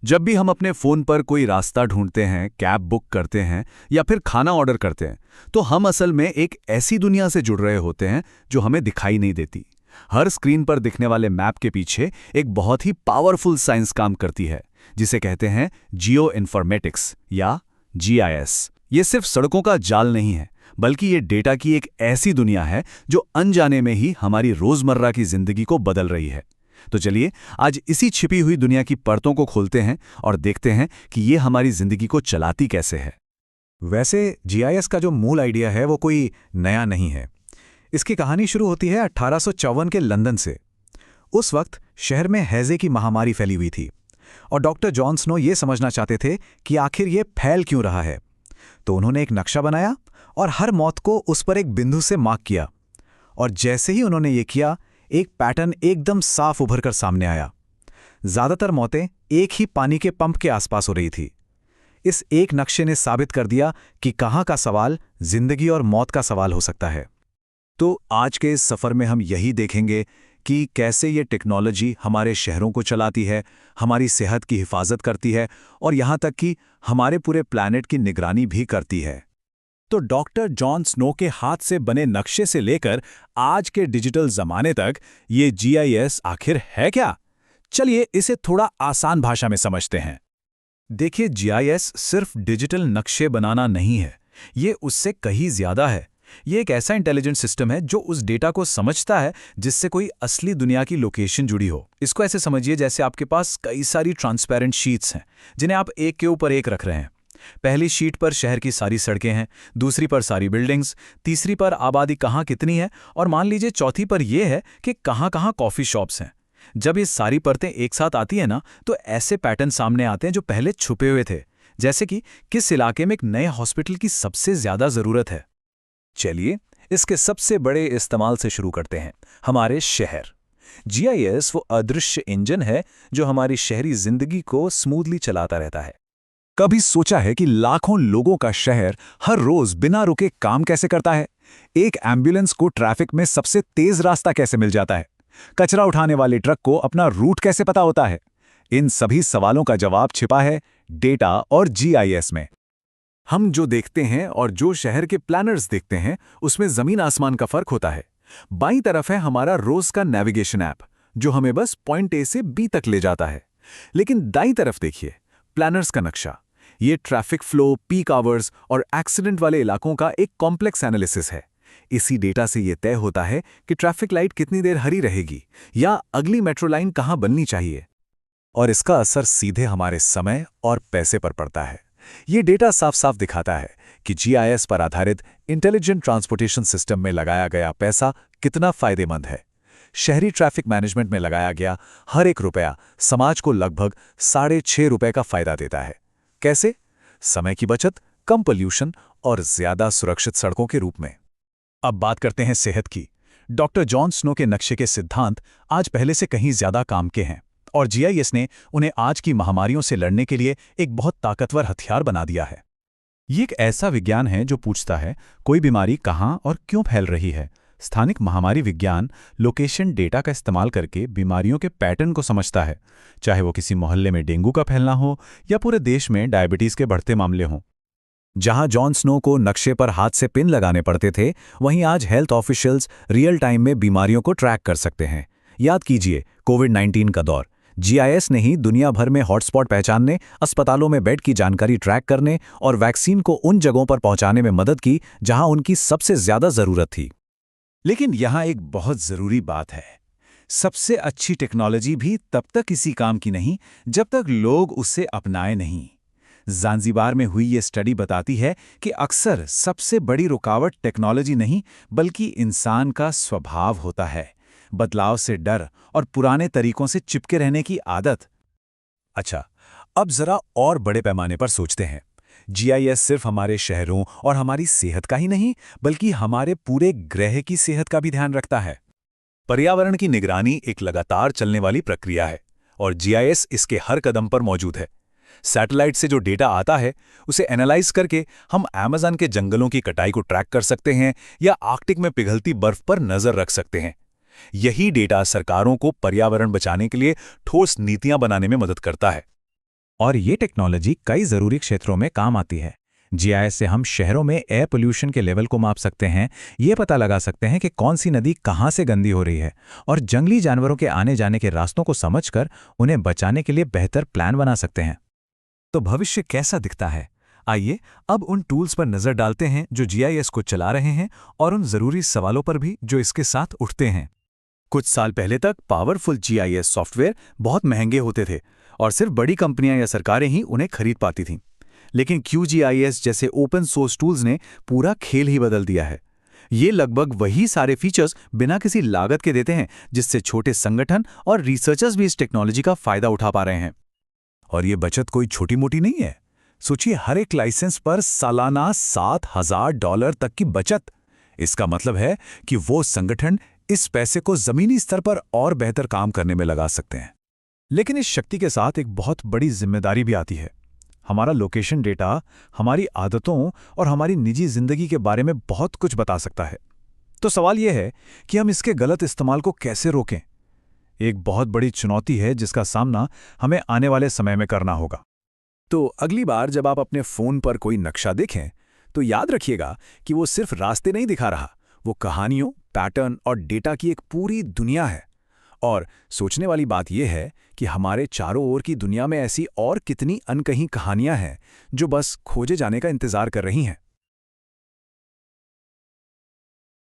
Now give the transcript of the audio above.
जब भी हम अपने फ़ोन पर कोई रास्ता ढूंढते हैं, कैब बुक करते हैं या फिर खाना ऑर्डर करते हैं, तो हम असल में एक ऐसी दुनिया से जुड़ रहे होते हैं जो हमें दिखाई नहीं देती। हर स्क्रीन पर दिखने वाले मैप के पीछे एक बहुत ही पावरफुल साइंस काम करती है, जिसे कहते हैं जियो इन्फॉर्मेटिक्स या जीआईएस। ये सिर्फ सड़कों का जाल नहीं है, बल्कि ये डेटा की एक ऐसी दुनिया है जो अनजाने में ही हमारी रोज़मर्रा की ज़िंदगी को बदल रही है। तो चलिए आज इसी छिपी हुई दुनिया की परतों को खोलते हैं और देखते हैं कि ये हमारी जिंदगी को चलाती कैसे है। वैसे जीआईएस का जो मूल आइडिया है वो कोई नया नहीं है। इसकी कहानी शुरू होती है 1854 के लंदन से। उस वक्त शहर में हैजे की महामारी फैली हुई थी और डॉक्टर जॉन स्नो ये समझना चाहते थे कि आखिर ये फैल क्यों रहा है। तो उन्होंने एक नक्शा बनाया और हर मौत को उस पर एक बिंदु से मार्क किया। और जैसे ही उन्होंने ये किया, एक पैटर्न एकदम साफ उभर कर सामने आया। ज्यादातर मौतें एक ही पानी के पंप के आसपास हो रही थी। इस एक नक्शे ने साबित कर दिया कि कहाँ का सवाल जिंदगी और मौत का सवाल हो सकता है। तो आज के इस सफर में हम यही देखेंगे कि कैसे ये टेक्नोलॉजी हमारे शहरों को चलाती है, हमारी सेहत की हिफाजत करती है और यहाँ तक कि हमारे पूरे प्लैनेट की निगरानी भी करती है। तो डॉक्टर जॉन स्नो के हाथ से बने नक्शे से लेकर आज के डिजिटल जमाने तक ये जीआईएस आखिर है क्या? चलिए इसे थोड़ा आसान भाषा में समझते हैं। देखिए, जीआईएस सिर्फ डिजिटल नक्शे बनाना नहीं है, ये उससे कहीं ज्यादा है। ये एक ऐसा इंटेलिजेंट सिस्टम है जो उस डेटा को समझता है जिससे कोई असली दुनिया की लोकेशन जुड़ी हो। इसको ऐसे समझिए जैसे आपके पास कई सारी ट्रांसपेरेंट शीट्स हैं जिन्हें आप एक के ऊपर एक रख रहे हैं। पहली शीट पर शहर की सारी सड़कें हैं, दूसरी पर सारी बिल्डिंग्स, तीसरी पर आबादी कहाँ कितनी है और मान लीजिए चौथी पर यह है कि कहाँ कहाँ कॉफ़ी शॉप्स हैं। जब ये सारी परतें एक साथ आती हैं ना, तो ऐसे पैटर्न सामने आते हैं जो पहले छुपे हुए थे, जैसे कि किस इलाके में एक नए हॉस्पिटल की सबसे ज्यादा ज़रूरत है। चलिए इसके सबसे बड़े इस्तेमाल से शुरू करते हैं, हमारे शहर। जीआईएस वो अदृश्य इंजन है जो हमारी शहरी जिंदगी को स्मूथली चलाता रहता है। कभी सोचा है कि लाखों लोगों का शहर हर रोज बिना रुके काम कैसे करता है? एक एम्बुलेंस को ट्रैफिक में सबसे तेज रास्ता कैसे मिल जाता है? कचरा उठाने वाले ट्रक को अपना रूट कैसे पता होता है? इन सभी सवालों का जवाब छिपा है डेटा और जीआईएस में। हम जो देखते हैं और जो शहर के प्लानर्स देखते हैं, उसमें जमीन आसमान का फर्क होता है। बाईं तरफ है हमारा रोज का नेविगेशन ऐप जो हमें बस पॉइंट ए से बी तक ले जाता है। लेकिन दाईं तरफ देखिए, प्लानर्स का नक्शा। ये ट्रैफिक फ्लो, पीक आवर्स और एक्सीडेंट वाले इलाकों का एक कॉम्प्लेक्स एनालिसिस है। इसी डेटा से ये तय होता है कि ट्रैफिक लाइट कितनी देर हरी रहेगी या अगली मेट्रो लाइन कहाँ बननी चाहिए। और इसका असर सीधे हमारे समय और पैसे पर पड़ता है। ये डेटा साफ साफ दिखाता है कि जीआईएस पर आधारित इंटेलिजेंट ट्रांसपोर्टेशन सिस्टम में लगाया गया पैसा कितना फायदेमंद है। शहरी ट्रैफिक मैनेजमेंट में लगाया गया हर एक रुपया समाज को लगभग ₹6.5 का फायदा देता है। कैसे? समय की बचत, कम पोल्यूशन और ज्यादा सुरक्षित सड़कों के रूप में। अब बात करते हैं सेहत की। डॉक्टर जॉन स्नो के नक्शे के सिद्धांत आज पहले से कहीं ज्यादा काम के हैं और जीआईएस ने उन्हें आज की महामारियों से लड़ने के लिए एक बहुत ताकतवर हथियार बना दिया है। ये एक ऐसा विज्ञान है जो पूछता है कोई बीमारी कहाँ और क्यों फैल रही है। स्थानिक महामारी विज्ञान लोकेशन डेटा का इस्तेमाल करके बीमारियों के पैटर्न को समझता है, चाहे वो किसी मोहल्ले में डेंगू का फैलना हो या पूरे देश में डायबिटीज के बढ़ते मामले हों। जहां जॉन स्नो को नक्शे पर हाथ से पिन लगाने पड़ते थे, वहीं आज हेल्थ ऑफिशियल्स रियल टाइम में बीमारियों को ट्रैक कर सकते हैं। याद कीजिए कोविड-19 का दौर। जीआईएस ने ही दुनिया भर में हॉटस्पॉट पहचानने, अस्पतालों में बेड की जानकारी ट्रैक करने और वैक्सीन को उन जगहों पर पहुंचाने में मदद की जहां उनकी सबसे ज्यादा जरूरत थी। लेकिन यहां एक बहुत जरूरी बात है, सबसे अच्छी टेक्नोलॉजी भी तब तक किसी काम की नहीं जब तक लोग उसे अपनाए नहीं। ज़ांज़ीबार में हुई ये स्टडी बताती है कि अक्सर सबसे बड़ी रुकावट टेक्नोलॉजी नहीं बल्कि इंसान का स्वभाव होता है, बदलाव से डर और पुराने तरीकों से चिपके रहने की आदत। अच्छा, अब जरा और बड़े पैमाने पर सोचते हैं। जीआईएस सिर्फ हमारे शहरों और हमारी सेहत का ही नहीं बल्कि हमारे पूरे ग्रह की सेहत का भी ध्यान रखता है। पर्यावरण की निगरानी एक लगातार चलने वाली प्रक्रिया है और जीआईएस इसके हर कदम पर मौजूद है। सैटेलाइट से जो डेटा आता है उसे एनालाइज करके हम अमेज़न के जंगलों की कटाई को ट्रैक कर सकते हैं या आर्कटिक में पिघलती बर्फ पर नजर रख सकते हैं। यही डेटा सरकारों को पर्यावरण बचाने के लिए ठोस नीतियां बनाने में मदद करता है। और ये टेक्नोलॉजी कई ज़रूरी क्षेत्रों में काम आती है। जीआईएस से हम शहरों में एयर पोल्यूशन के लेवल को माप सकते हैं, ये पता लगा सकते हैं कि कौन सी नदी कहाँ से गंदी हो रही है, और जंगली जानवरों के आने जाने के रास्तों को समझकर उन्हें बचाने के लिए बेहतर प्लान बना सकते हैं। तो भविष्य कैसा दिखता है? आइए अब उन टूल्स पर नजर डालते हैं जो जीआईएस को चला रहे हैं और उन जरूरी सवालों पर भी जो इसके साथ उठते हैं। कुछ साल पहले तक पावरफुल जीआईएस सॉफ्टवेयर बहुत महंगे होते थे और सिर्फ बड़ी कंपनियां या सरकारें ही उन्हें खरीद पाती थीं। लेकिन QGIS जैसे ओपन सोर्स टूल्स ने पूरा खेल ही बदल दिया है। ये लगभग वही सारे फीचर्स बिना किसी लागत के देते हैं जिससे छोटे संगठन और रिसर्चर्स भी इस टेक्नोलॉजी का फायदा उठा पा रहे हैं। और ये बचत कोई छोटी मोटी नहीं है। सोचिए, हर एक लाइसेंस पर सालाना $7,000 तक की बचत। इसका मतलब है कि वो संगठन इस पैसे को जमीनी स्तर पर और बेहतर काम करने में लगा सकते हैं। लेकिन इस शक्ति के साथ एक बहुत बड़ी जिम्मेदारी भी आती है। हमारा लोकेशन डेटा हमारी आदतों और हमारी निजी जिंदगी के बारे में बहुत कुछ बता सकता है। तो सवाल यह है कि हम इसके गलत इस्तेमाल को कैसे रोकें। एक बहुत बड़ी चुनौती है जिसका सामना हमें आने वाले समय में करना होगा। तो अगली बार जब आप अपने फोन पर कोई नक्शा देखें तो याद रखिएगा कि वो सिर्फ रास्ते नहीं दिखा रहा, वो कहानियों, पैटर्न और डेटा की एक पूरी दुनिया है। और सोचने वाली बात यह है कि हमारे चारों ओर की दुनिया में ऐसी और कितनी अनकही कहानियां हैं जो बस खोजे जाने का इंतजार कर रही हैं।